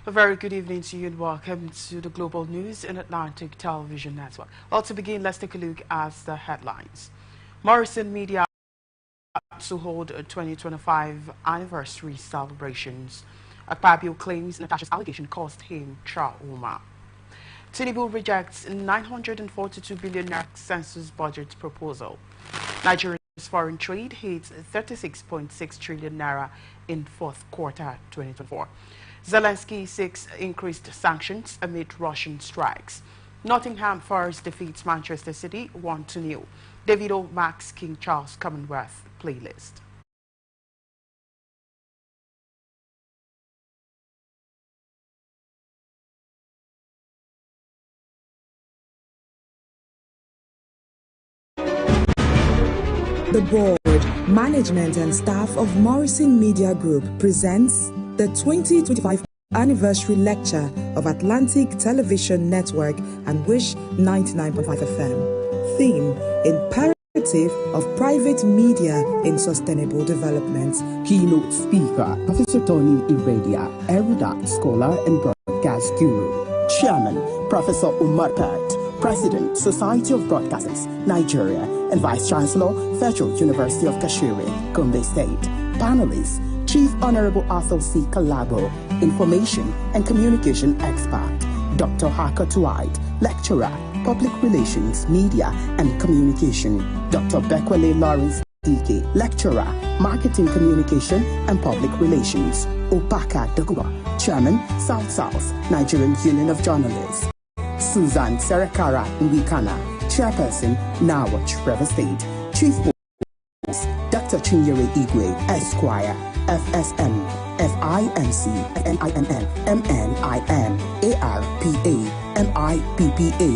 A very good evening to you and welcome to the Global News in Atlantic Television Network. Well, to begin, let's take a look at the headlines. Morrison Media to hold a 2025 anniversary celebrations. Akpabio claims Natasha's allegation cost him trauma. Tinubu rejects 942 billion naira census budget proposal. Nigeria's foreign trade hits 36.6 trillion naira in fourth quarter 2024. Zelensky seeks increased sanctions amid Russian strikes. Nottingham Forest defeats Manchester City 1-0. Davido marks King Charles Commonwealth playlist. The board, management and staff of Morrison Media Group presents the 2025 anniversary lecture of Atlantic Television Network and Wish 99.5 FM. Theme: Imperative of Private Media in Sustainable Development. Keynote speaker, Professor Tony Iradia, erudite scholar and broadcast guru. Chairman, Professor Umar Pert, President, Society of Broadcasters, Nigeria, and Vice Chancellor, Federal University of Kashiri, Gombe State. Panelists: Chief Honorable Arthur C. Kalabo, Information and Communication Expert; Dr. Harker Dwight, Lecturer, Public Relations, Media and Communication; Dr. Bekwele Lawrence DK, Lecturer, Marketing Communication and Public Relations; Opaka Daguba, Chairman, South-South, Nigerian Union of Journalists; Susan Serekara Nwikana, Chairperson, Nawach, River State; Chief Host, Dr. Chinyere Igwe, Esquire, FSM, FINC, NINN, MNIN, ARPA, MIPPA;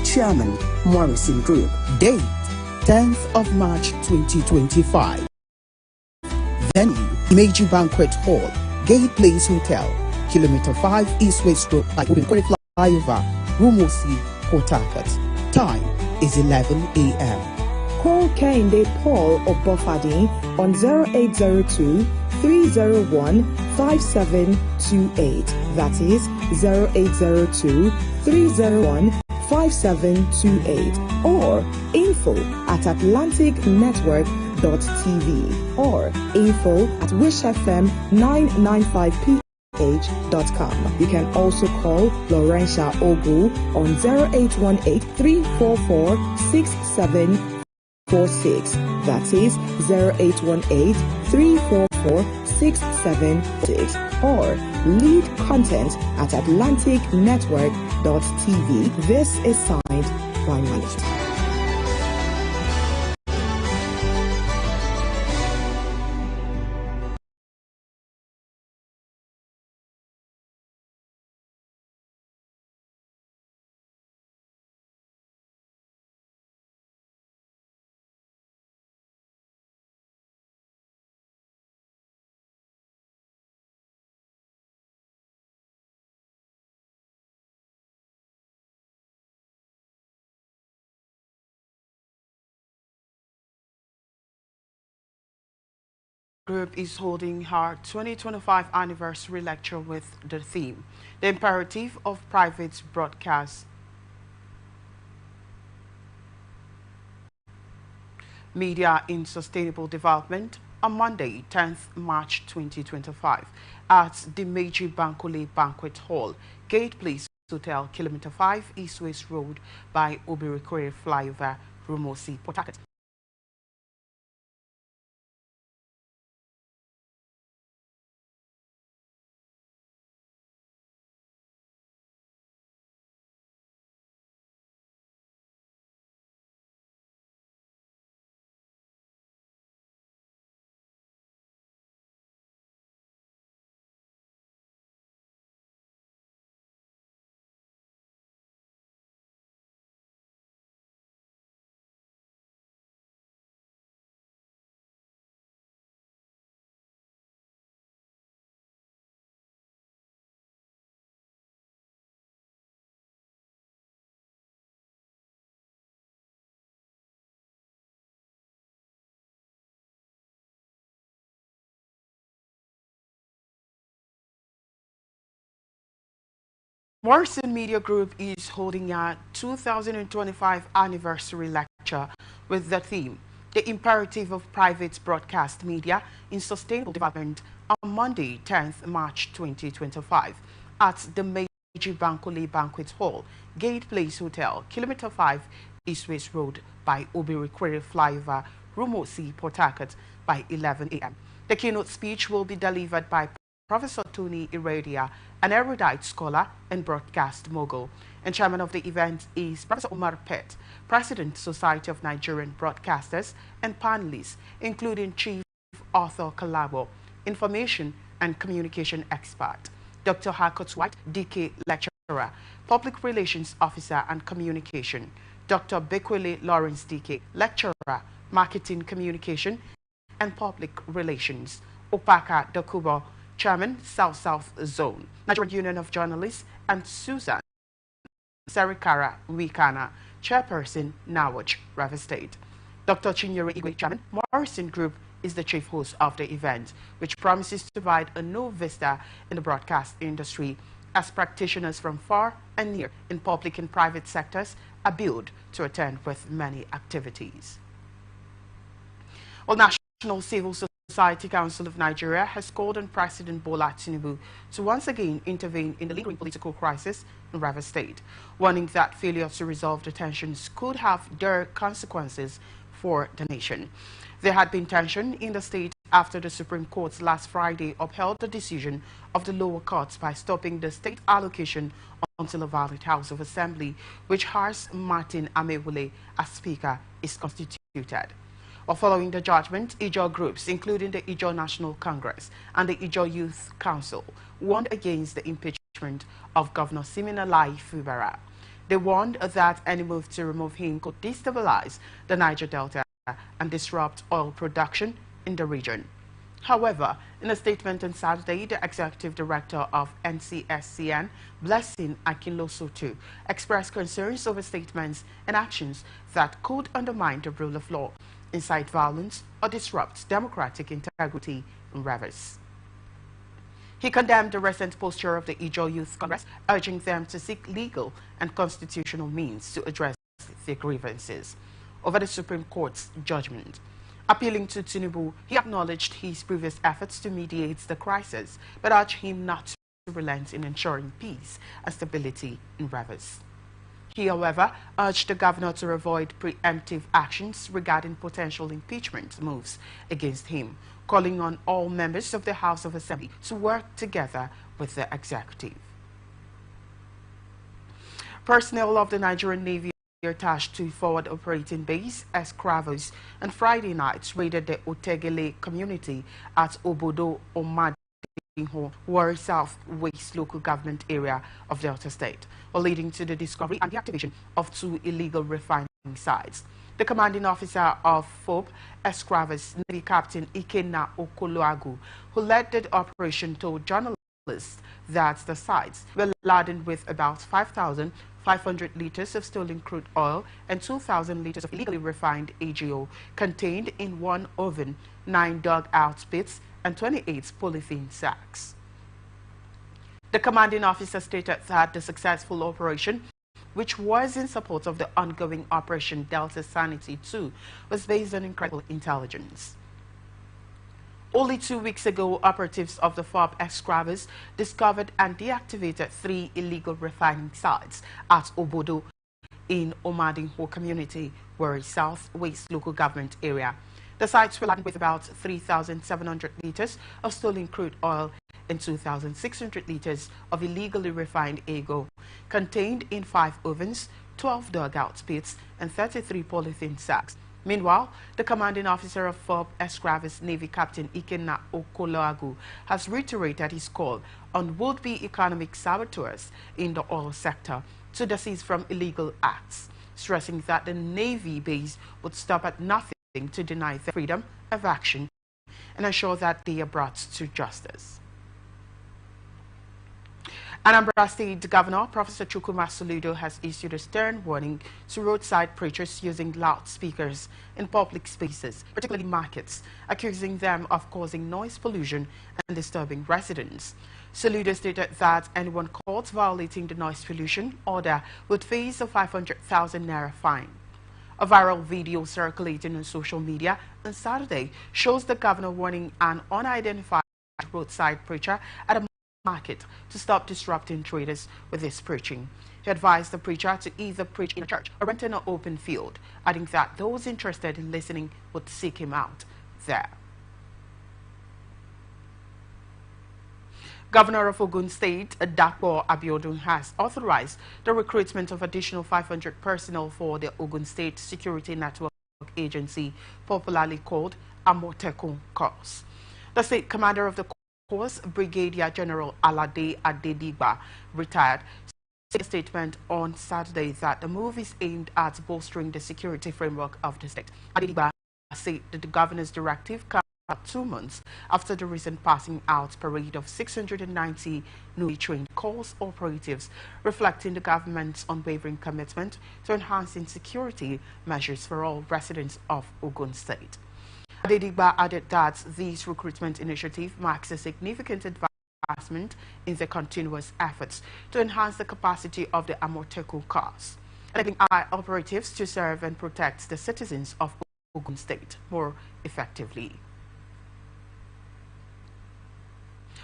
Chairman, Morrison Group. Date: 10th of March 2025. Venue: Imeji Banquet Hall, Gate Place Hotel, Kilometer 5 East West Road by Obinkore Flyover, Rumosi, Port Harcourt. Time is 11 a.m. Call Kehinde Paul Obofadi on 0802 301 5728. That is 0802 301 5728 or info@atlanticnetwork.tv or info@wishfm995ph.com. You can also call Laurentia Ogu on 0818 344 6746. That is 0818 344 6746 or lead content at atlanticnetwork.tv. This is signed by management. Group is holding her 2025 anniversary lecture with the theme, The Imperative of Private Broadcast Media in Sustainable Development on Monday, 10th March 2025 at the Meji Bankole Banquet Hall, Gate Place Hotel, Kilometer 5 East West Road by Obinkore Flyover, Rumosi, Port Harcourt. Morrison Media Group is holding a 2025 anniversary lecture with the theme, The Imperative of Private Broadcast Media in Sustainable Development, on Monday, 10th March 2025 at the Meiji Bankole Banquet Hall, Gate Place Hotel, Kilometer 5, East West Road by Obirikwere Flyover, Rumosi, Port Harcourt by 11 a.m. The keynote speech will be delivered by Professor Tony Iradia, an erudite scholar and broadcast mogul, and chairman of the event is Professor Umar Pet, President, Society of Nigerian Broadcasters, and panelists, including Chief Arthur Kalabo, Information and Communication Expert, Dr. Harcourt White, DK Lecturer, Public Relations Officer and Communication, Dr. Bekwele Lawrence, DK Lecturer, Marketing Communication and Public Relations, Opaka Dokubo, Chairman, South-South Zone, Nigerian Union of Journalists, and Susan Sarikara Wikana, Chairperson, Nawach, River State. Dr. Chinyere Igwe, Chairman, Morrison Group, is the chief host of the event, which promises to provide a new vista in the broadcast industry as practitioners from far and near in public and private sectors are billed to attend with many activities. Well, National Civil Society Council of Nigeria has called on President Bola Tinubu to once again intervene in the lingering political crisis in River State, warning that failure to resolve the tensions could have dire consequences for the nation. There had been tension in the state after the Supreme Court last Friday upheld the decision of the lower courts by stopping the state allocation until a valid House of Assembly, which has Martin Amewule as Speaker, is constituted. While following the judgment, Ijaw groups, including the Ijaw National Congress and the Ijaw Youth Council, warned against the impeachment of Governor Siminalayi Fubara. They warned that any move to remove him could destabilize the Niger Delta and disrupt oil production in the region. However, in a statement on Saturday, the executive director of NCSCN, Blessing Akinlosotu, expressed concerns over statements and actions that could undermine the rule of law, incite violence, or disrupt democratic integrity in Rivers. He condemned the recent posture of the Ijaw Youth Congress, urging them to seek legal and constitutional means to address their grievances over the Supreme Court's judgment. Appealing to Tinubu, he acknowledged his previous efforts to mediate the crisis, but urged him not to relent in ensuring peace and stability in Rivers. He, however, urged the governor to avoid preemptive actions regarding potential impeachment moves against him, calling on all members of the House of Assembly to work together with the executive. Personnel of the Nigerian Navy attached to Forward Operating Base Escravos on Friday night raided the Otegele community at Obodo Omadinho, Warri South West local government area of Delta State, leading to the discovery and the activation of 2 illegal refining sites. The commanding officer of FOB Escravos, Navy Captain Ikenna Okoloagu, who led the operation, told journalists that the sites were laden with about 5,500 liters of stolen crude oil and 2,000 liters of illegally refined AGO contained in 1 oven, 9 dug-out pits, and 28 polythene sacks. The commanding officer stated that the successful operation, which was in support of the ongoing Operation Delta Sanity 2, was based on incredible intelligence. Only 2 weeks ago, operatives of the FOB Escravos discovered and deactivated 3 illegal refining sites at Obodo in Omadinho community, Warri South West local government area. The sites were laden with about 3,700 liters of stolen crude oil and 2,600 liters of illegally refined AGO, contained in 5 ovens, 12 dugout pits, and 33 polythene sacks. Meanwhile, the commanding officer of FOB Escravos, Navy Captain Ikenna Okoloagu, has reiterated his call on would-be economic saboteurs in the oil sector to desist from illegal acts, stressing that the Navy base would stop at nothing to deny their freedom of action and ensure that they are brought to justice. Anambra State Governor Professor Chukwuma Soludo has issued a stern warning to roadside preachers using loudspeakers in public spaces, particularly markets, accusing them of causing noise pollution and disturbing residents. Saludo stated that anyone caught violating the noise pollution order would face a 500,000 naira fine. A viral video circulating on social media on Saturday shows the governor warning an unidentified roadside preacher at a market to stop disrupting traders with his preaching. He advised the preacher to either preach in a church or rent in an open field, adding that those interested in listening would seek him out there. Governor of Ogun State, Dapo Abiodun, has authorized the recruitment of additional 500 personnel for the Ogun State Security Network Agency, popularly called Amotekun Corps. The state commander of the Corps, Brigadier General Alade Adedigba, retired, said in a statement on Saturday that the move is aimed at bolstering the security framework of the state. Adedigba said that the governor's directive comes about 2 months after the recent passing out parade of 690 newly trained Corps operatives, reflecting the government's unwavering commitment to enhancing security measures for all residents of Ogun State. Adedigba added that this recruitment initiative marks a significant advancement in the continuous efforts to enhance the capacity of the Amotekun Corps, enabling our operatives to serve and protect the citizens of Ogun State more effectively.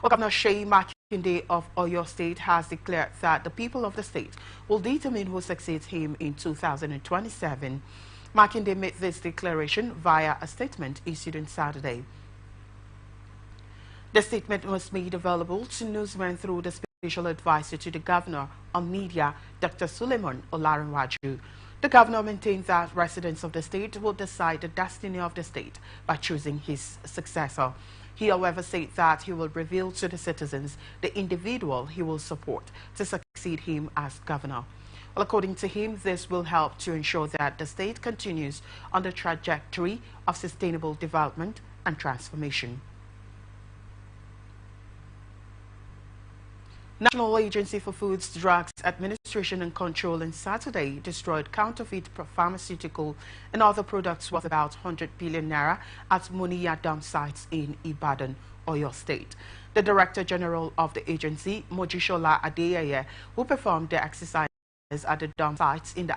Well, Governor Seyi Makinde of Oyo State has declared that the people of the state will determine who succeeds him in 2027. Makinde made this declaration via a statement issued on Saturday. The statement was made available to newsmen through the special advisor to the governor on media, Dr. Suleiman Olarinwaju. The governor maintained that residents of the state will decide the destiny of the state by choosing his successor. He, however, said that he will reveal to the citizens the individual he will support to succeed him as governor. Well, according to him, this will help to ensure that the state continues on the trajectory of sustainable development and transformation. National Agency for Foods, Drugs Administration and Control on Saturday destroyed counterfeit pharmaceutical and other products worth about 100 billion naira at Muniya dump sites in Ibadan, Oyo State. The Director General of the agency, Mojishola Adeyeye, who performed the exercise at the dump sites in the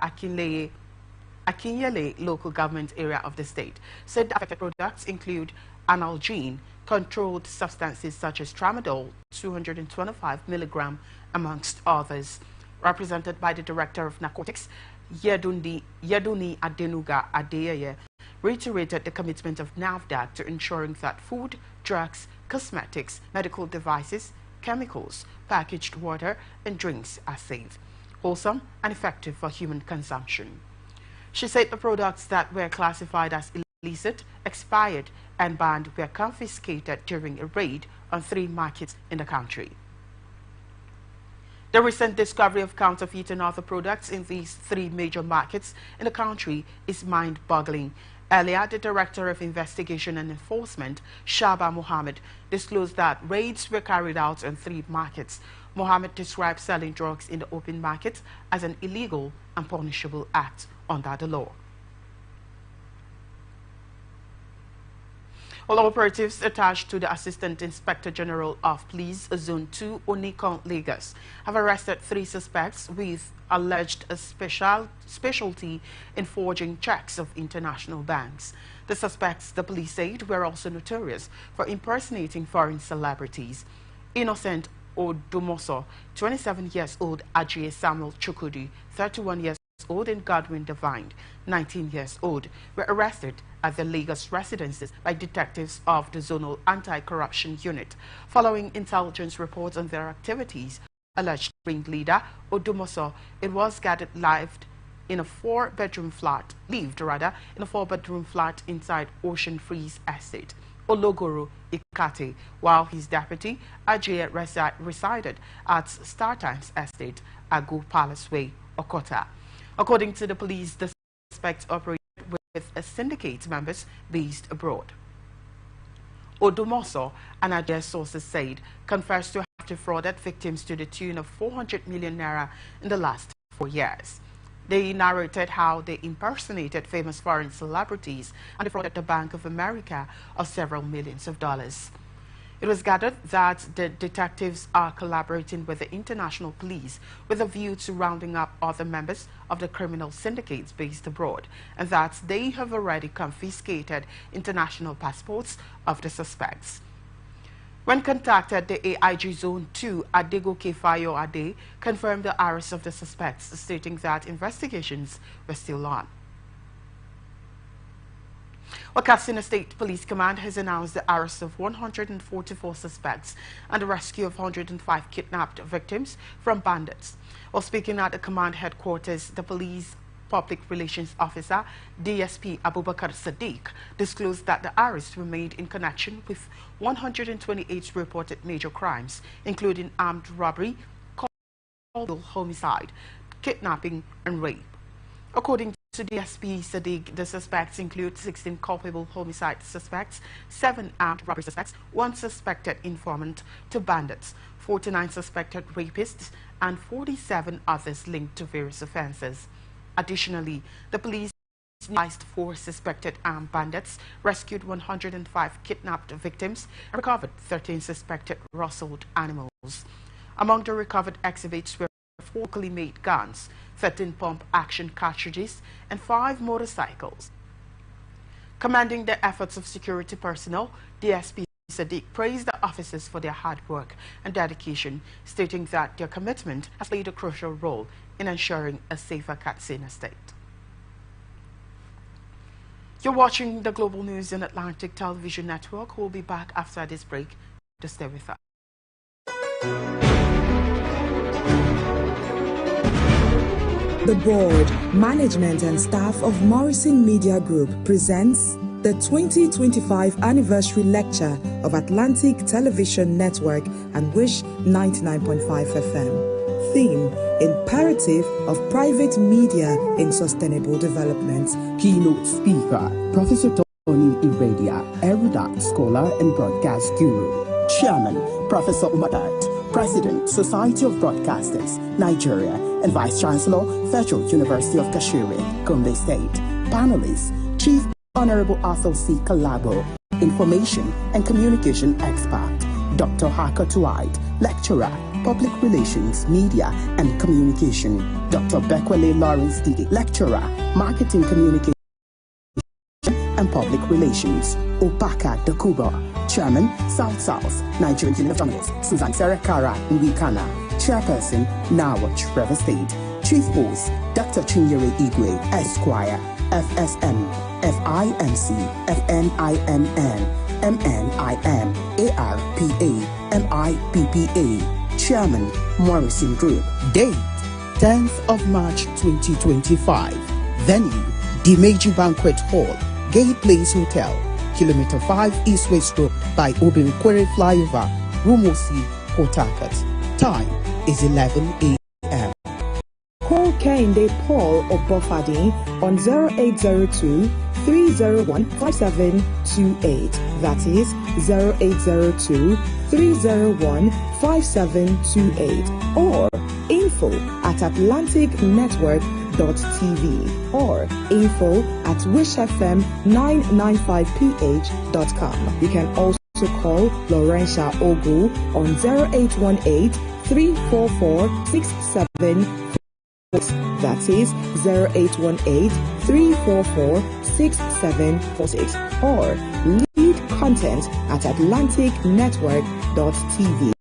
Akinyele local government area of the state, said the affected products include analgene, controlled substances such as tramadol, 225 milligram, amongst others. Represented by the Director of Narcotics, Yeduni Adenuga Adeyeye, reiterated the commitment of NAFDAC to ensuring that food, drugs, cosmetics, medical devices, chemicals, packaged water, and drinks are safe, wholesome, and effective for human consumption. She said the products that were classified as illicit, expired, and banned were confiscated during a raid on 3 markets in the country. The recent discovery of counterfeit and other products in these 3 major markets in the country is mind-boggling. Earlier, the Director of Investigation and Enforcement, Shaba Mohammed, disclosed that raids were carried out on 3 markets. Mohammed described selling drugs in the open market as an illegal and punishable act under the law. All operatives attached to the Assistant Inspector General of Police, Zone 2, Onikon, Lagos, have arrested 3 suspects with alleged specialty in forging checks of international banks. The suspects, the police said, were also notorious for impersonating foreign celebrities. Innocent Odumoso, 27 years old, Ajay Samuel Chukwudi, 31 years old, and Godwin Divine, 19 years old, were arrested at the Lagos residences by detectives of the Zonal Anti-Corruption Unit. Following intelligence reports on their activities, alleged ringleader Odumoso, it was gathered lived in a 4-bedroom flat inside Ocean Freeze Estate, Ologoro Ikate, while his deputy Ajay resided at StarTimes Estate, Agu Palace Way, Okota. According to the police, the suspects operated with a syndicate members based abroad. Odumoso, and Ajay sources said, confessed to have defrauded victims to the tune of 400 million naira in the last 4 years. They narrated how they impersonated famous foreign celebrities and defrauded the Bank of America of several millions of dollars. It was gathered that the detectives are collaborating with the international police with a view to rounding up other members of the criminal syndicates based abroad, and that they have already confiscated international passports of the suspects. When contacted, the AIG Zone 2 Adego Kefayo Ade confirmed the arrest of the suspects, stating that investigations were still on. Katsina State Police Command has announced the arrest of 144 suspects and the rescue of 105 kidnapped victims from bandits. While speaking at the command headquarters, the police Public Relations Officer, DSP Abubakar Sadiq, disclosed that the arrests were made in connection with 128 reported major crimes, including armed robbery, homicide, kidnapping, and rape. According to DSP Sadiq, the suspects include 16 culpable homicide suspects, 7 armed robbery suspects, 1 suspected informant to bandits, 49 suspected rapists, and 47 others linked to various offenses. Additionally, the police neutralized 4 suspected armed bandits, rescued 105 kidnapped victims, and recovered 13 suspected rustled animals. Among the recovered exhibits were 4 locally made guns, 13 pump-action cartridges, and 5 motorcycles. Commending the efforts of security personnel, DSP Sadiq praised the officers for their hard work and dedication, stating that their commitment has played a crucial role in ensuring a safer Katsina State. You're watching the Global News in Atlantic Television Network. We'll be back after this break. To stay with us. The board, management and staff of Morrison Media Group presents the 2025 anniversary lecture of Atlantic Television Network and Wish 99.5 FM. Theme: Imperative of Private Media in Sustainable Development. Keynote speaker, Professor Tony Iradia, erudite scholar and broadcast guru. Chairman, Professor Umadat, President, Society of Broadcasters, Nigeria, and Vice Chancellor, Federal University of Kashiri, Gombe State. Panelists, Chief Honorable Arthur C. Kalabo, Information and Communication Expert, Dr. Haka Tuwait, Lecturer, Public Relations, Media and Communication, Dr. Bekwele Lawrence D., Lecturer, Marketing Communication and Public Relations, Opaka Dakuba, Chairman, South Nigerian Union of Journalists, Susan Serekara Nwikana, Chairperson, Nawach, River State, Chief Host, Dr. Chinyere Igwe, Esquire, FSM, FINC, FNINN, MNIM, ARPA, MIPPA, Chairman, Morrison Group. Date, 10th of March 2025. Venue, Dimeji Banquet Hall, Gay Place Hotel, Kilometer 5 East West Road by Obin Query Flyover, Rumosi, Port Harcourt. Time is 11 a.m. Call Kehinde Paul Obofadi on 0802 301 5728. That is 0802 301 5728 or info@atlanticnetwork.tv or info@wishfm995ph.com. You can also call Laurentia Ogu on 0818 344 6746. That is 0818 344 6746 or lead content at atlanticnetwork.tv.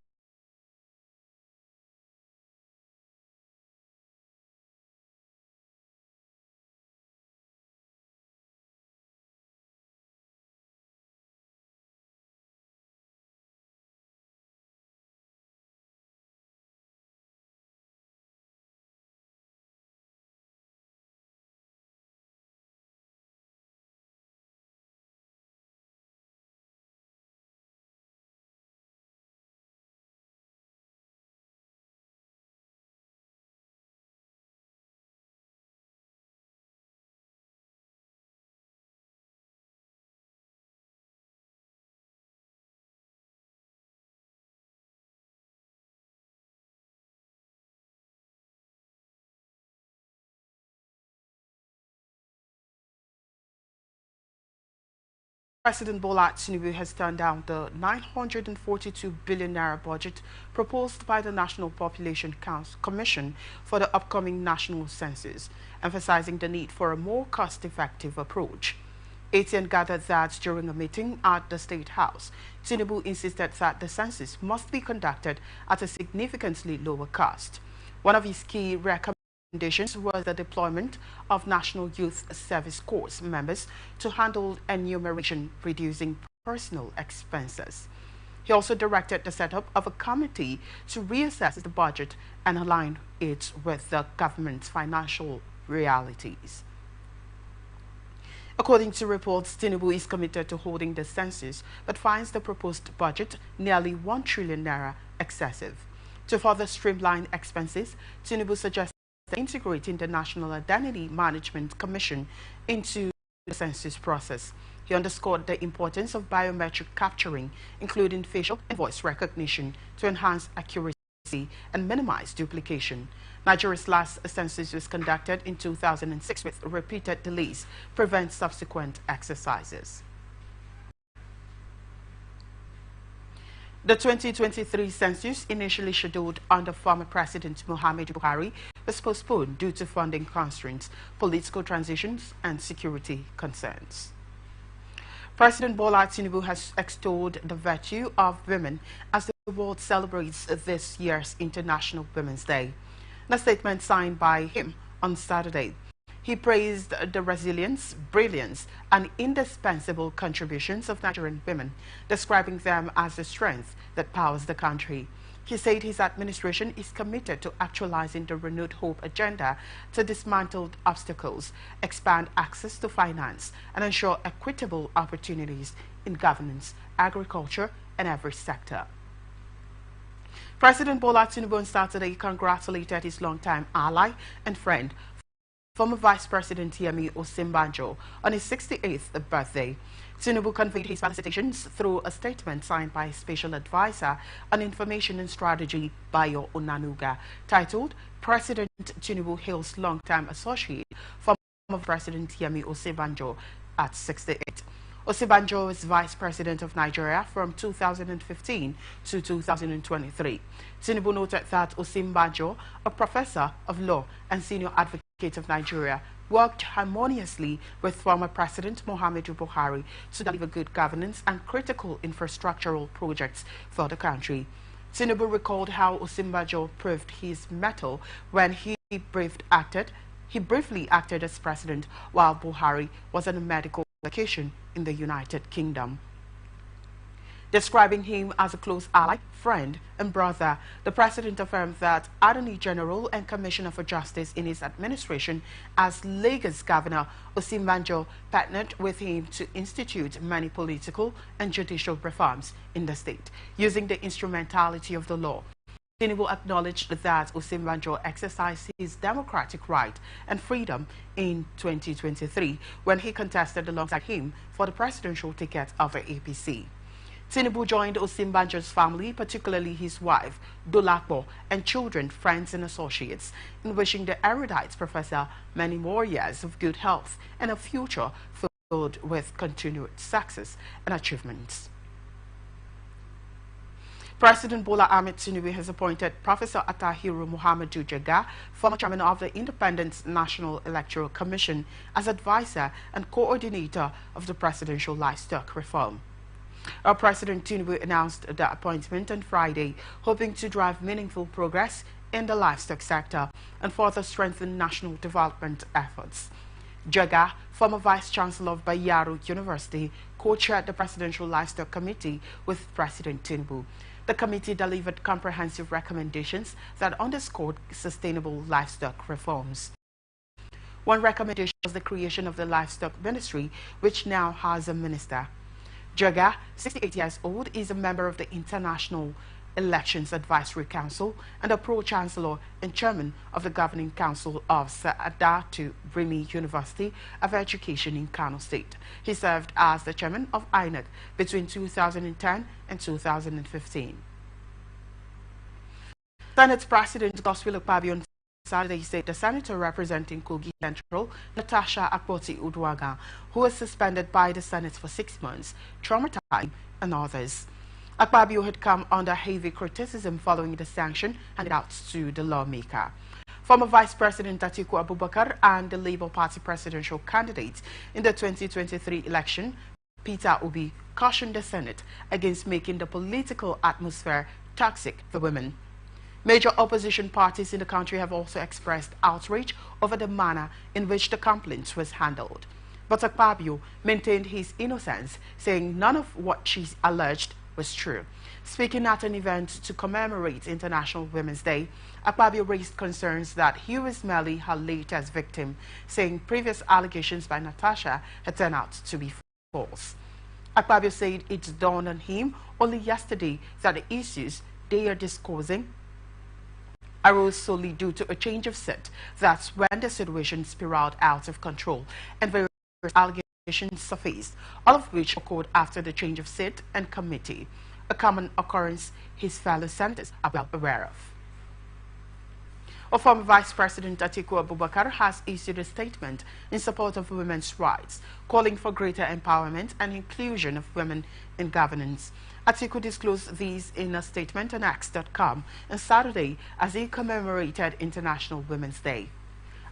President Bola Tinubu has turned down the 942 billion naira budget proposed by the National Population Commission for the upcoming national census, emphasizing the need for a more cost-effective approach. ATN gathered that during a meeting at the State House, Tinubu insisted that the census must be conducted at a significantly lower cost. One of his key recommendations was the deployment of National Youth Service Corps members to handle enumeration, reducing personal expenses. He also directed the setup of a committee to reassess the budget and align it with the government's financial realities. According to reports, Tinubu is committed to holding the census, but finds the proposed budget nearly 1 trillion naira excessive. To further streamline expenses, Tinubu suggests integrating the National Identity Management Commission into the census process. He underscored the importance of biometric capturing, including facial and voice recognition, to enhance accuracy and minimize duplication. Nigeria's last census was conducted in 2006 with repeated delays prevent subsequent exercises. The 2023 census, initially scheduled under former President Muhammadu Buhari, was postponed due to funding constraints, political transitions, and security concerns. President Bola Tinubu has extolled the virtue of women as the world celebrates this year's International Women's Day. In a statement signed by him on Saturday, he praised the resilience, brilliance, and indispensable contributions of Nigerian women, describing them as the strength that powers the country. He said his administration is committed to actualizing the renewed hope agenda to dismantle obstacles, expand access to finance, and ensure equitable opportunities in governance, agriculture, and every sector. President Bola Tinubu on Saturday congratulated his longtime ally and friend, former Vice President Yemi Osinbajo, on his 68th birthday. Tinubu conveyed his felicitations through a statement signed by Special Advisor on Information and Strategy, Bayo Onanuga, titled, President Tinubu hails longtime associate, former President Yemi Osinbajo at 68. Osinbajo was Vice President of Nigeria from 2015 to 2023. Tinubu noted that Osinbajo, a professor of law and senior advocate of Nigeria, worked harmoniously with former President Muhammadu Buhari to deliver good governance and critical infrastructural projects for the country. Tinubu recalled how Osinbajo proved his mettle when he briefly acted as president while Buhari was on a medical vacation in the United Kingdom. Describing him as a close ally, friend, and brother, the president affirmed that Attorney General and Commissioner for Justice in his administration as Lagos Governor Osinbajo partnered with him to institute many political and judicial reforms in the state, using the instrumentality of the law. Tinubu acknowledged that Osinbajo exercised his democratic right and freedom in 2023 when he contested alongside him for the presidential ticket of the APC. Tinubu joined Osinbajo's family, particularly his wife, Dolapo, and children, friends, and associates, in wishing the erudite professor many more years of good health and a future filled with continued success and achievements. President Bola Ahmed Tinubu has appointed Professor Attahiru Muhammadu Jega, former chairman of the Independent National Electoral Commission, as advisor and coordinator of the presidential livestock reform. President Tinubu announced the appointment on Friday, hoping to drive meaningful progress in the livestock sector and further strengthen national development efforts. Jega, former Vice-Chancellor of Bayero University, co-chaired the Presidential Livestock Committee with President Tinubu. The committee delivered comprehensive recommendations that underscored sustainable livestock reforms. One recommendation was the creation of the Livestock Ministry, which now has a minister. Jega, 68 years old, is a member of the International Elections Advisory Council and a pro-chancellor and chairman of the Governing Council of Sa'adatu Rimi University of Education in Kano State. He served as the chairman of INEC between 2010 and 2015. Senate President Godswill Akpabio on Saturday said the senator representing Kogi Central, Natasha Akpoti-Uduaghan, who was suspended by the Senate for 6 months, traumatized and others. Akpabio had come under heavy criticism following the sanction handed out to the lawmaker. Former Vice President Atiku Abubakar and the Labour Party presidential candidate in the 2023 election, Peter Obi, cautioned the Senate against making the political atmosphere toxic for women. Major opposition parties in the country have also expressed outrage over the manner in which the complaint was handled. But Akpabio maintained his innocence, saying none of what she alleged was true. Speaking at an event to commemorate International Women's Day, Akpabio raised concerns that he was merely her latest victim, saying previous allegations by Natasha had turned out to be false. Akpabio said it dawned on him only yesterday that the issues they are discussing arose solely due to a change of seat. That's when the situation spiraled out of control and various allegations surfaced, all of which occurred after the change of seat and committee, a common occurrence his fellow senators are well aware of. Our former Vice President Atiku Abubakar has issued a statement in support of women's rights, calling for greater empowerment and inclusion of women in governance. Atiku disclosed these in a statement on X.com on Saturday as he commemorated International Women's Day.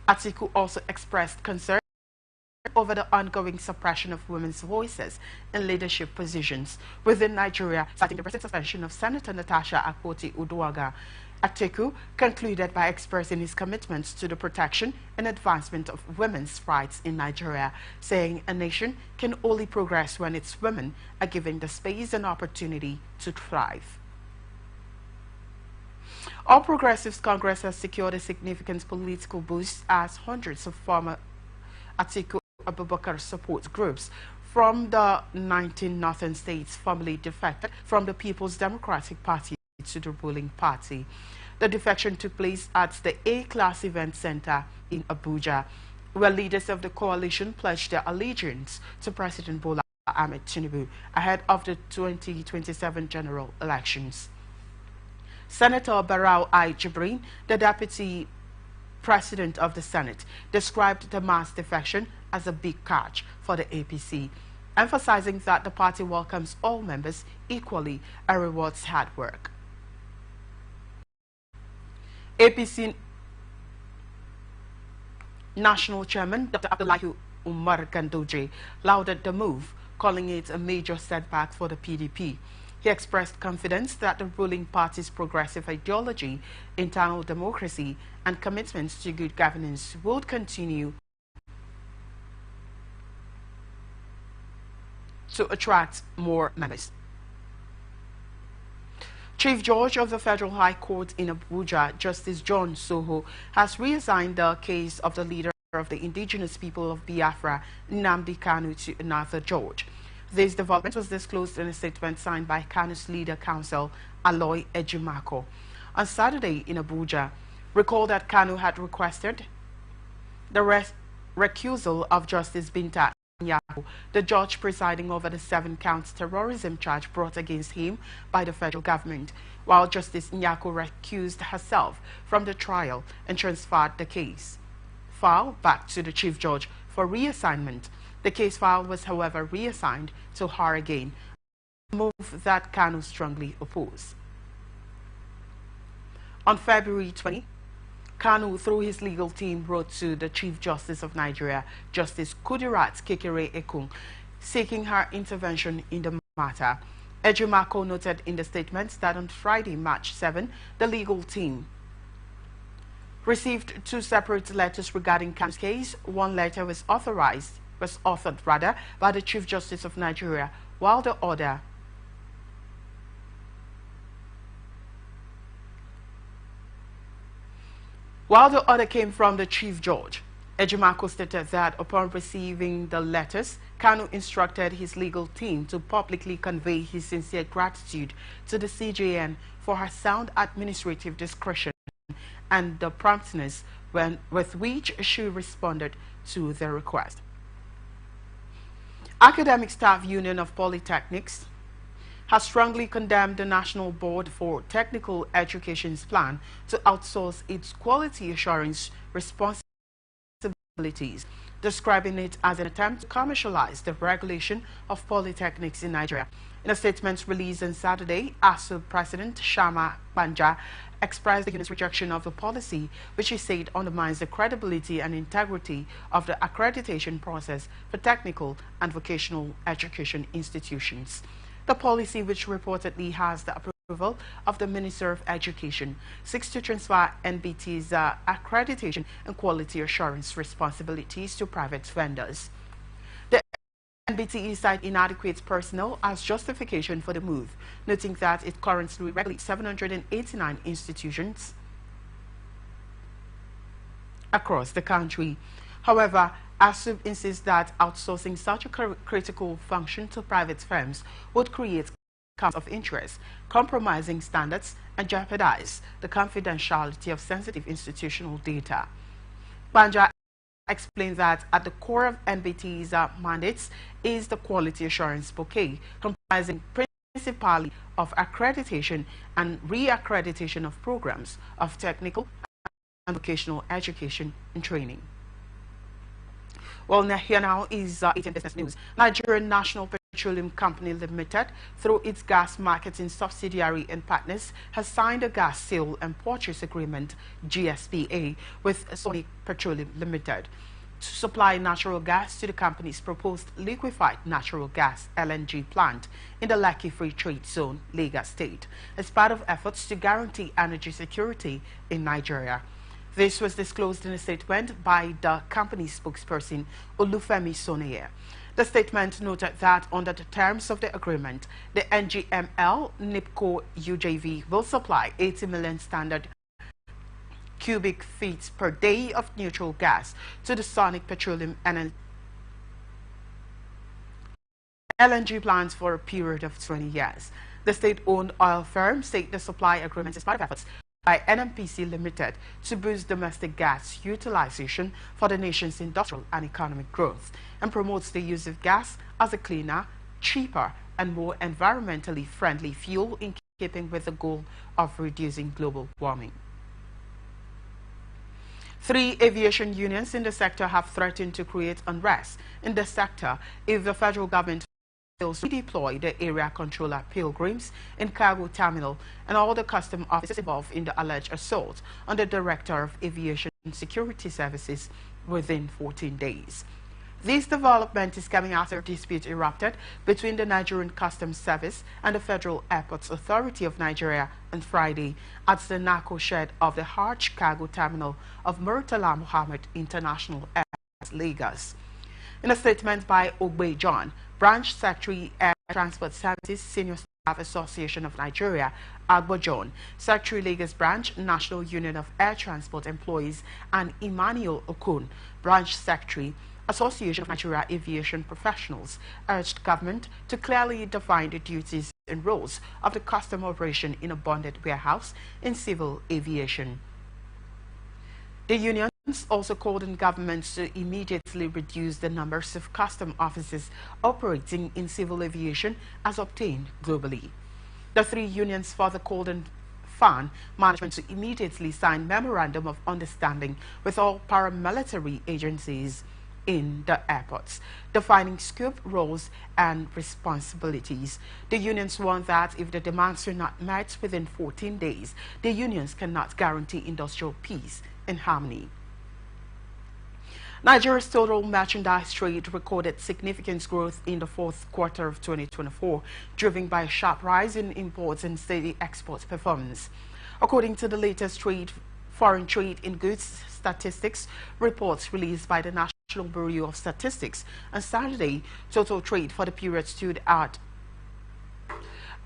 Atiku also expressed concern over the ongoing suppression of women's voices in leadership positions within Nigeria, citing the recent suspension of Senator Natasha Akpoti-Uduaghan. Atiku concluded by expressing his commitment to the protection and advancement of women's rights in Nigeria, saying a nation can only progress when its women are given the space and opportunity to thrive. All Progressives Congress has secured a significant political boost as hundreds of former Atiku Abubakar support groups from the 19 northern states formerly defected from the People's Democratic Party to the ruling party. The defection took place at the A-Class Event Center in Abuja, where leaders of the coalition pledged their allegiance to President Bola Ahmed Tinubu ahead of the 2027 general elections. Senator Barau I. Jibrin, the deputy president of the Senate, described the mass defection as a big catch for the APC, emphasizing that the party welcomes all members equally and rewards hard work. APC National Chairman Dr. Abdullahi Umar Gandoje lauded the move, calling it a major setback for the PDP. He expressed confidence that the ruling party's progressive ideology, internal democracy, and commitments to good governance would continue to attract more members. Chief Judge of the Federal High Court in Abuja, Justice John Soho, has reassigned the case of the leader of the indigenous people of Biafra, Nnamdi Kanu, to another judge. This development was disclosed in a statement signed by Kanu's leader counsel, Aloy Ejimako, on Saturday in Abuja. Recall that Kanu had requested the recusal of Justice Binta Nyako, the judge presiding over the 7-count terrorism charge brought against him by the federal government, while Justice Nyako recused herself from the trial and transferred the case file back to the Chief Judge for reassignment. The case file was, however, reassigned to her again, a move that Kanu strongly opposed. On February 20, Kanu, through his legal team, wrote to the Chief Justice of Nigeria, Justice Kudirat Kekere Ekun, seeking her intervention in the matter. Ejimako noted in the statement that on Friday, March 7, the legal team received 2 separate letters regarding Kanu's case. One letter was authored by the Chief Justice of Nigeria, while the other came from the Chief Judge. Ejimako stated that upon receiving the letters, Kanu instructed his legal team to publicly convey his sincere gratitude to the CJN for her sound administrative discretion and the promptness with which she responded to the request. Academic Staff Union of Polytechnics has strongly condemned the National Board for Technical Education's plan to outsource its quality assurance responsibilities, describing it as an attempt to commercialize the regulation of polytechnics in Nigeria. In a statement released on Saturday, ASUB President Shama Banja expressed the union's rejection of the policy, which he said undermines the credibility and integrity of the accreditation process for technical and vocational education institutions. The policy, which reportedly has the approval of the Minister of Education, seeks to transfer NBT's accreditation and quality assurance responsibilities to private vendors. The NBTE cite inadequate personnel as justification for the move, noting that it currently regulates 789 institutions across the country. However, ASUB insists that outsourcing such a critical function to private firms would create conflicts of interest, compromising standards, and jeopardize the confidentiality of sensitive institutional data. Banja explained that at the core of NBT's mandates is the quality assurance bouquet, comprising principally of accreditation and re-accreditation of programs of technical and vocational education and training. Well, here now is 18 business news. Nigerian National Petroleum Company Limited, through its gas marketing subsidiary and partners, has signed a gas sale and purchase agreement (GSPA) with Sonic Petroleum Limited to supply natural gas to the company's proposed liquefied natural gas (LNG) plant in the Lekki Free Trade Zone, Lagos State, as part of efforts to guarantee energy security in Nigeria. This was disclosed in a statement by the company's spokesperson, Olufemi Soneye. The statement noted that under the terms of the agreement, the NGML NIPCO UJV will supply 80 million standard cubic feet per day of neutral gas to the Sonic Petroleum and LNG plants for a period of 20 years. The state-owned oil firm said the supply agreement is part of efforts by NMPC Limited to boost domestic gas utilization for the nation's industrial and economic growth, and promotes the use of gas as a cleaner, cheaper, and more environmentally friendly fuel in keeping with the goal of reducing global warming. 3 aviation unions in the sector have threatened to create unrest in the sector if the federal government fails to deploy the area controller pilgrims in cargo terminal and all the custom officers involved in the alleged assault on the Director of Aviation Security Services within 14 days. This development is coming after a dispute erupted between the Nigerian Customs Service and the Federal Airports Authority of Nigeria on Friday at the NACO shed of the Hajj Cargo Terminal of Murtala Muhammad International Airport, Lagos. In a statement by Ogbe John, Branch Secretary, Air Transport Services Senior Staff Association of Nigeria, Agbo John, Secretary Lagos Branch, National Union of Air Transport Employees, and Emmanuel Okun, Branch Secretary, Association of Nigeria Aviation Professionals, urged government to clearly define the duties and roles of the custom operation in a bonded warehouse in civil aviation. The unions also called on governments to immediately reduce the numbers of custom offices operating in civil aviation as obtained globally. The 3 unions further called on FAN management to immediately sign memorandum of understanding with all paramilitary agencies in the airports, defining scope, roles, and responsibilities. The unions warned that if the demands are not met within 14 days, the unions cannot guarantee industrial peace and harmony. Nigeria's total merchandise trade recorded significant growth in the 4th quarter of 2024, driven by a sharp rise in imports and steady export performance. According to the latest foreign trade in goods statistics reports released by the National Bureau of Statistics on Saturday, total trade for the period stood at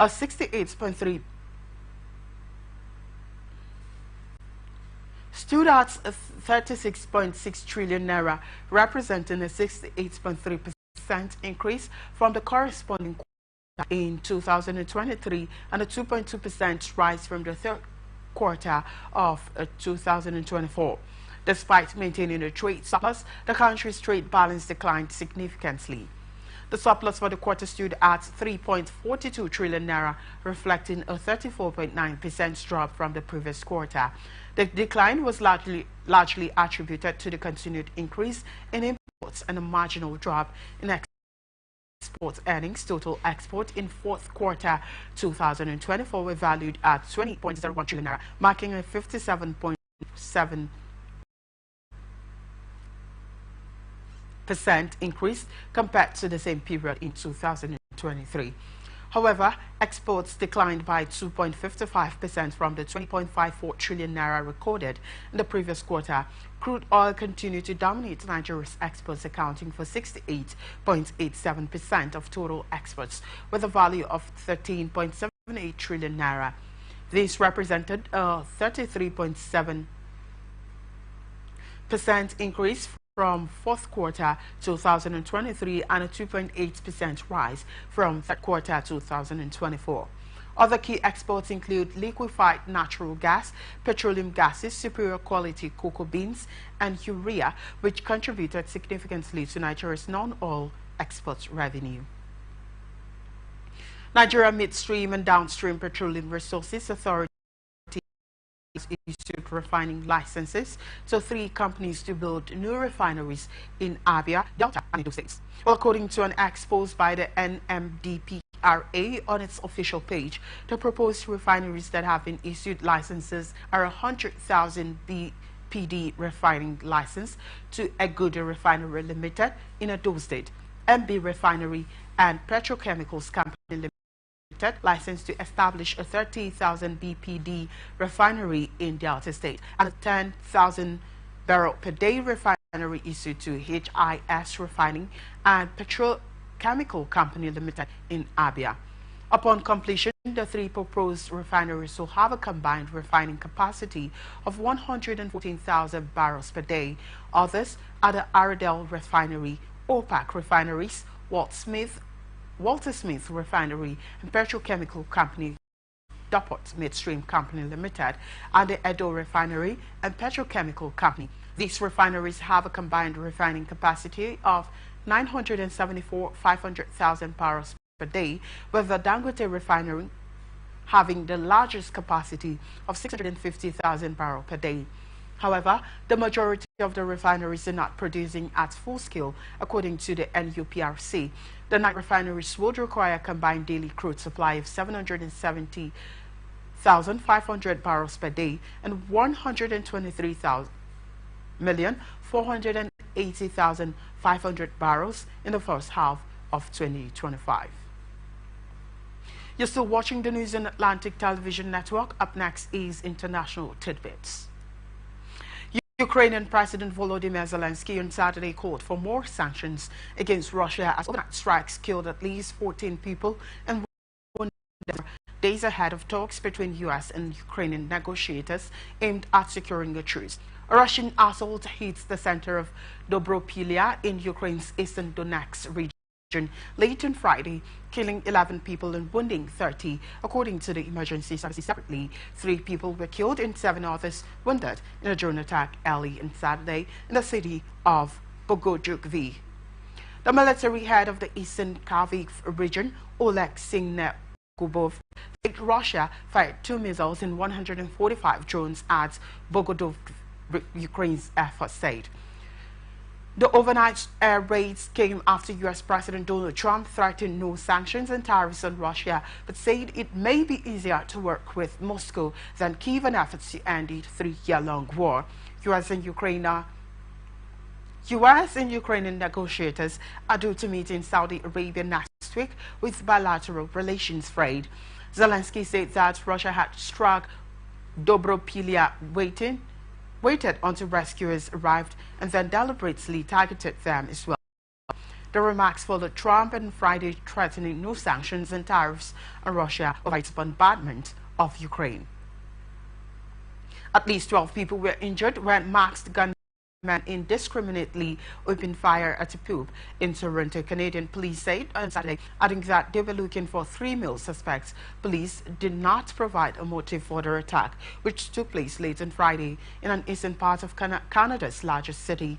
36.6 trillion naira, representing a 68.3% increase from the corresponding quarter in 2023 and a 2.2% rise from the 3rd quarter of 2024. Despite maintaining a trade surplus, the country's trade balance declined significantly. The surplus for the quarter stood at 3.42 trillion naira, reflecting a 34.9% drop from the previous quarter. The decline was largely attributed to the continued increase in imports and a marginal drop in export earnings. Total export in fourth quarter 2024 were valued at 20.01 trillion naira, marking a 57.7% increase compared to the same period in 2023. However, exports declined by 2.55% from the 20.54 trillion naira recorded in the previous quarter. Crude oil continued to dominate Nigeria's exports, accounting for 68.87% of total exports, with a value of 13.78 trillion naira. This represented a 33.7% increase from fourth quarter 2023 and a 2.8% rise from third quarter 2024. Other key exports include liquefied natural gas, petroleum gases, superior quality cocoa beans, and urea, which contributed significantly to Nigeria's non-oil export revenue. Nigeria Midstream and Downstream Petroleum Resources Authority issued refining licenses to 3 companies to build new refineries in Abia, Delta, and Edo states. Well, according to an expose by the NMDPRA on its official page, the proposed refineries that have been issued licenses are 100,000 BPD refining license to Egude Refinery Limited in Edo State, MB Refinery and Petrochemicals Company Limited license to establish a 30,000 BPD refinery in Delta State, and a 10,000 barrel per day refinery issued to HIS Refining and Petrochemical Company Limited in Abia. Upon completion, the 3 proposed refineries will have a combined refining capacity of 114,000 barrels per day. Others are the Aradel Refinery, OPAC Refineries, Walter Smith Refinery and Petrochemical Company Depot Midstream Company Limited, and the Edo Refinery and Petrochemical Company. These refineries have a combined refining capacity of 500,000 barrels per day, with the Dangote Refinery having the largest capacity of 650,000 barrels per day. However, the majority of the refineries are not producing at full scale, according to the NUPRC. The 9 refineries would require a combined daily crude supply of 770,500 barrels per day and 123,480,500 barrels in the first half of 2025. You're still watching the news on Atlantic Television Network. Up next is International Tidbits. Ukrainian President Volodymyr Zelensky on Saturday called for more sanctions against Russia as overnight strikes killed at least 14 people and wounded days ahead of talks between U.S. and Ukrainian negotiators aimed at securing a truce. A Russian assault hit the center of Dobropilya in Ukraine's eastern Donetsk region late on Friday, killing 11 people and wounding 30, according to the emergency services. Separately, 3 people were killed and 7 others wounded in a drone attack early on Saturday in the city of Bogodukvi. The military head of the Eastern Kharkiv region, Oleg Sinegubov, said Russia fired 2 missiles and 145 drones at Bogodukvi, Ukraine's effort said. The overnight air raids came after U.S. President Donald Trump threatened no sanctions and tariffs on Russia, but said it may be easier to work with Moscow than Kyiv in efforts to end a 3-year-long war. U.S. and Ukrainian negotiators are due to meet in Saudi Arabia next week with bilateral relations frayed. Zelensky said that Russia had struck Dobropilya waited until rescuers arrived and then deliberately targeted them as well. The remarks followed Trump on Friday threatening no sanctions and tariffs on Russia over its bombardment of Ukraine. At least 12 people were injured when masked gunmen indiscriminately opened fire at a pub in Toronto, Canadian police said on Saturday, adding that they were looking for 3 male suspects. Police did not provide a motive for the attack, which took place late on Friday in an eastern part of Canada's largest city.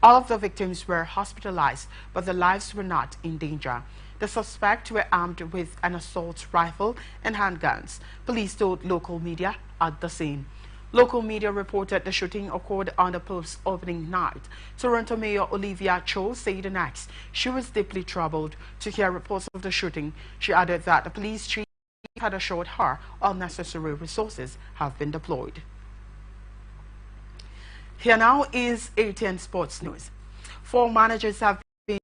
All of the victims were hospitalized, but their lives were not in danger. The suspects were armed with an assault rifle and handguns, police told local media at the scene. Local media reported the shooting occurred on the pub's opening night. Toronto Mayor Olivia Cho said the next she was deeply troubled to hear reports of the shooting. She added that the police chief had assured her all necessary resources have been deployed. Here now is ATN Sports News. 4 managers have been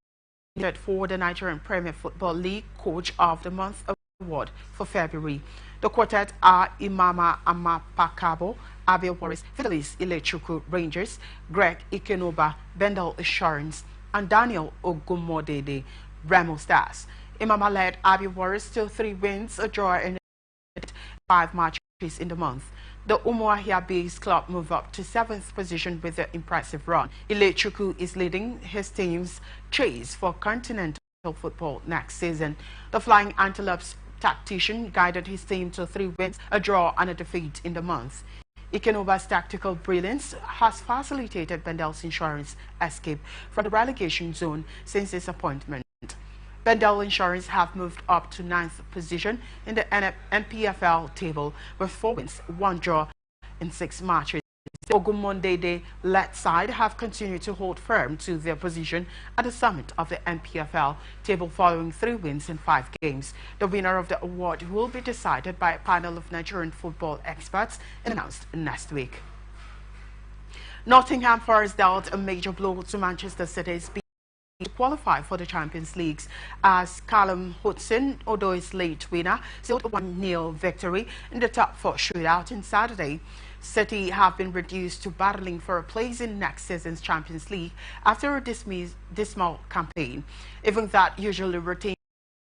nominated for the Nigerian Premier Football League Coach of the Month Award for February. The quartet are Imama Amapakabo, Abel Boris, Fidelis Ilechukwu Rangers, Greg Ikenoba, Bendel Assurance, and Daniel Ogumodede, Remo Stars. Imama led Abel Boris to 3 wins, a draw, and 5 matches in the month. The Umuahia-based club moved up to 7th position with an impressive run. Ilechukwu is leading his team's chase for continental football next season. The Flying Antelopes tactician guided his team to 3 wins, a draw, and a defeat in the month. Ikenoba's tactical brilliance has facilitated Bendel's Insurance escape from the relegation zone since his appointment. Bendel Insurance have moved up to 9th position in the NPFL table with 4 wins, 1 draw in 6 matches. The Ogumondede-led side have continued to hold firm to their position at the summit of the NPFL table following 3 wins in 5 games. The winner of the award will be decided by a panel of Nigerian football experts and announced next week. Nottingham Forest dealt a major blow to Manchester City's to qualify for the Champions League as Callum Hudson-Odoi's late winner sealed a 1-0 victory in the top 4 shootout on Saturday. City have been reduced to battling for a place in next season's Champions League after a dismal campaign. Even that usually routine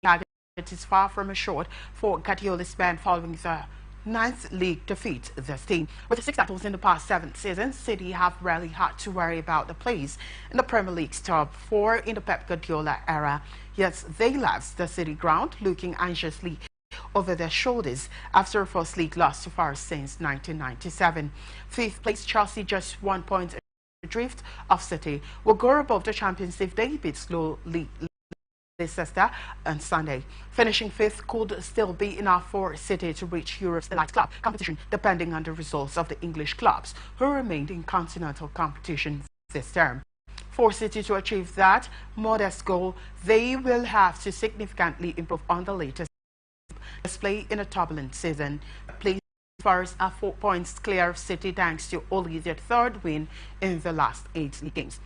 target is far from assured for Guardiola's men following the 9th league defeat this team. With 6 titles in the past 7 seasons, City have rarely had to worry about the place in the Premier League's top 4 in the Pep Guardiola era. Yet they left the City ground looking anxiously over their shoulders after a first league loss to Forest since 1997. 5th place Chelsea, just 1 point adrift of City, will go above the champions if they beat slow Leicester on Sunday. Finishing 5th could still be enough for City to reach Europe's elite club competition, depending on the results of the English clubs who remained in continental competition this term. For City to achieve that modest goal, they will have to significantly improve on the latest display in a turbulent season. Place Forest are 4 points clear of City thanks to only their 3rd win in the last 8 league games.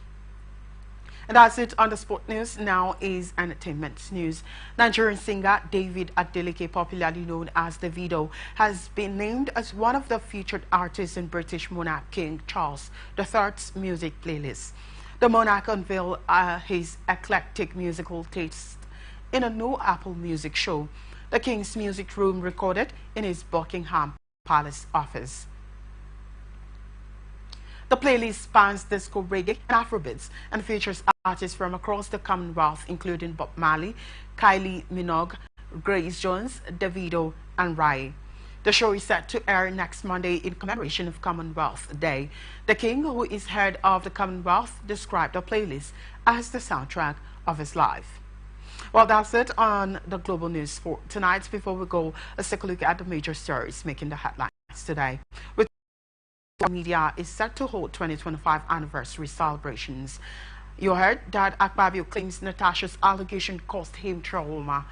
And that's it on the sport news. Now is entertainment news. Nigerian singer David Adeleke, popularly known as Davido, has been named as one of the featured artists in British monarch King Charles III's music playlist. The monarch unveiled his eclectic musical taste in a new Apple Music show. The King's Music Room recorded in his Buckingham Palace office. The playlist spans disco, reggae, and Afrobeats and features artists from across the Commonwealth, including Bob Marley, Kylie Minogue, Grace Jones, Davido, and Rai. The show is set to air next Monday in commemoration of Commonwealth Day. The King, who is head of the Commonwealth, described the playlist as the soundtrack of his life. Well, that's it on the global news for tonight. Before we go, let's take a look at the major stories making the headlines today. With media is set to hold 2025 anniversary celebrations. You heard that Akpabio claims Natasha's allegation caused him trauma.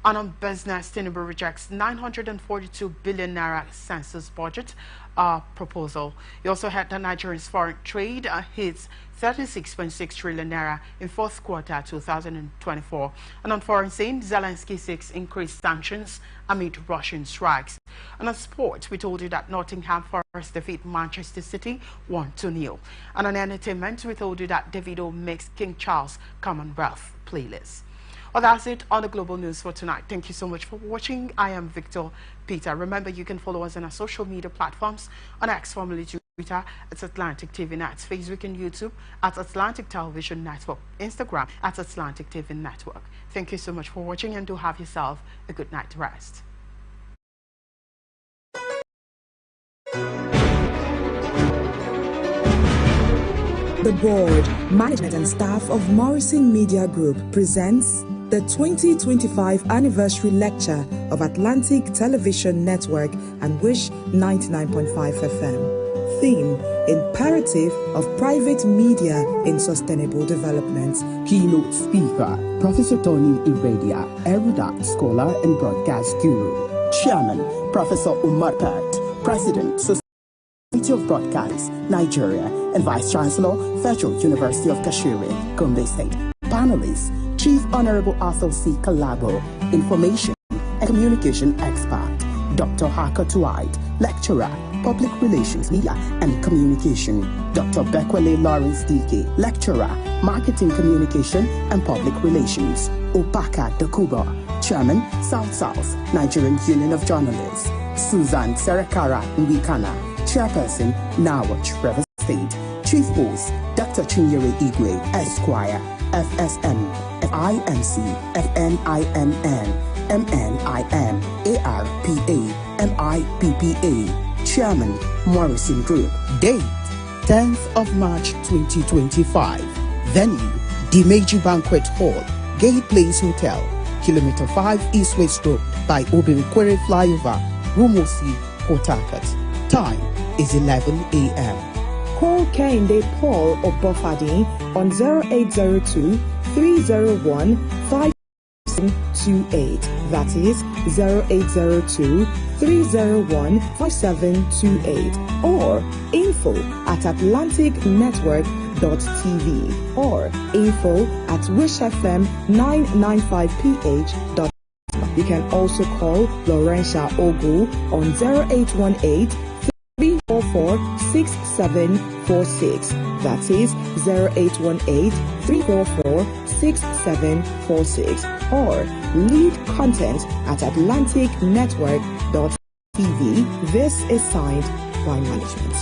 And on business, Tinubu rejects 942 billion naira census budget proposal. You also heard that Nigeria's foreign trade hits 36.6 trillion naira in 4th quarter 2024. And on foreign scene, Zelensky seeks increased sanctions amid Russian strikes. And on sport, we told you that Nottingham Forest defeat Manchester City 1-0. And on entertainment, we told you that Davido makes King Charles Commonwealth playlist. Well, that's it on the global news for tonight. Thank you so much for watching. I am Victor Peter. Remember, you can follow us on our social media platforms on X, formerly Twitter, at Atlantic TV Net, Facebook and YouTube at Atlantic Television Network, Instagram at Atlantic TV Network. Thank you so much for watching, and do have yourself a good night rest. The board, management and staff of Morrison Media Group presents the 2025 anniversary lecture of Atlantic Television Network and Wish 99.5 FM. Theme: Imperative of Private Media in Sustainable Development. Keynote speaker, Professor Tony Ibedia, erudite scholar and broadcast guru. Chairman, Professor Umar Pert, President, Society of Broadcasters, Nigeria, and Vice Chancellor, Federal University of Kashiri, Gombe State. Panelists, Chief Honorable Arthur C. Kalabo, Information and Communication Expert, Dr. Haka Tuwait, Lecturer, Public Relations, Media and Communication, Dr. Bekwele Lawrence DK, Lecturer, Marketing Communication and Public Relations, Opaka Dakuba, Chairman, South Nigerian Union of Journalists, Susan Serekara Nwikana, Chairperson, Nawach River State, Chief Host, Dr. Chinyere Igwe, Esquire, FSM, FIMC, FNIMN, MNIM, ARPA, MIPPA, Chairman, Morrison Group. Date, 10th of March 2025. Venue, Dimeji Banquet Hall, Gay Place Hotel, Kilometer 5 East West Road by Obirikwere Flyover, Rumosi, Port Harcourt. Time is 11 a.m. Call Kehinde Paul Obofadi on 0802 301 5728. That is 0802 301 5728. Or info@atlanticnetwork.tv or info@wishfm995ph.com. You can also call Laurentia Ogu on 0818 344 6746. That is 0818 344 6746. Or lead content at atlanticnetwork.tv. This is signed by management.